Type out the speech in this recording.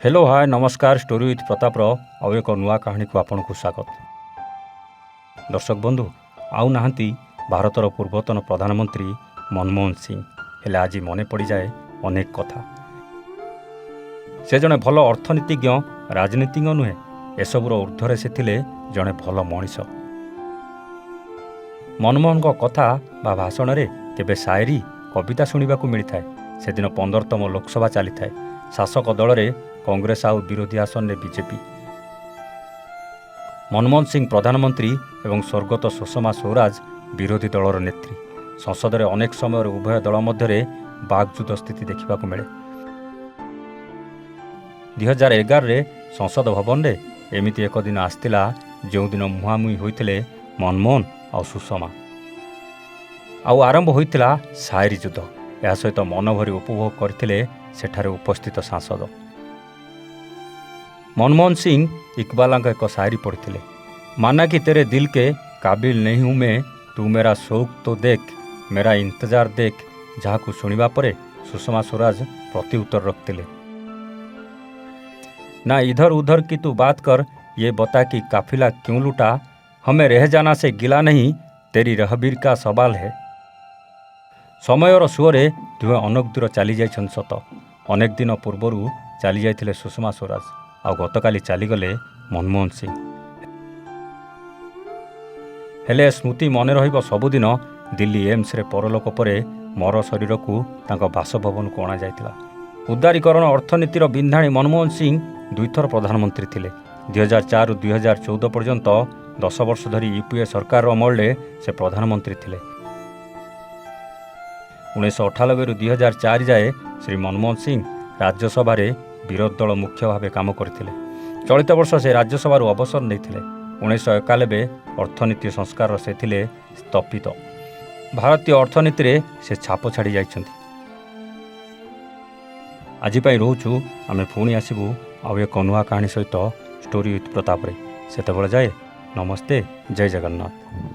Hello hi नमस्कार story with प्रतापर आउ एक नुआ कहानी को आपन को स्वागत। दर्शक बंधु आउ नाहंती भारतर पूर्वतन प्रधानमंत्री मनमोहन सिंह हेले आज मने पड़ जाए अनेक कथा। से जड़े भल अर्थनीतिज्ञ राजनीतिज्ञ नुहे एसबुर ऊर्ध्वर से थिले जड़े भल मनीष। मनमोहन कथा बा भाषण रे केबे शायरी कविता शुणा मिलता है। से दिन 15तम लोकसभा चली था। शासक दल रे कांग्रेस आउ विरोधी आसन में बीजेपी। मनमोहन सिंह प्रधानमंत्री एवं स्वर्गत सुषमा स्वराज विरोधी दलर नेत्री। संसद में अनेक समय उभय दल मध्य बागजुद स्थिति देखा मिले। 2011 रे संसद भवन रे एमिति एक दिन आसला जो दिन मुहांमुही होते मनमोहन और सुषमा आउ आरंभ होता शायरी युद्ध। यह सहित मन भरी उपभोग करते सेठारे उपस्थित सांसद। मनमोहन सिंह इकबाल एक शायरी पढ़ते। माना कि तेरे दिल के काबिल नहीं हूँ मैं, तू मेरा शौक तो देख, मेरा इंतजार देख। जहाँ को सुनिबा परे सुषमा स्वराज प्रति उत्तर रखते। ना इधर उधर की तू बात कर, ये बता कि काफिला क्यों लूटा। हमें रह जाना से गिला नहीं, तेरी रहबीर का सवाल है। समयर सुअरे दुहे अनेक दूर चली जाइछन सत। अनेक दिन पूर्वर चली जाइथिले सुषमा स्वराज आ गतकाली चलीगले मनमोहन सिंह। हेले स्मृति मन रहिबो सबुदिन दिल्ली एम्स रे परलोक परे मर शरीर को तांको बासभवन को अणा जाइतिला। उदारीकरण अर्थनीतिर बिंधाणी मनमोहन सिंह दुईथर प्रधानमंत्री थिले। 2004 रु 2014 पर्यंत 10 वर्ष धरी यूपीए सरकार अमल से प्रधानमंत्री थिले। 1998 रु 2004 जाए श्री मनमोहन सिंह राज्यसभा रे विरोधी दल मुख्य भाव काम करते। चलित वर्ष से राज्यसभा अवसर नहीं। 1991 अर्थनीति संस्कार से थिले स्थपित। भारतीय अर्थनीति रे से छाप छाड़ी जाइछन्ति। आज पई रोचु आमे पुणी आसीबु आउ एक नुआ कहानी सहित स्टोरी विथ प्रताप रे। सेतेबेले जाए नमस्ते, जय जगन्नाथ।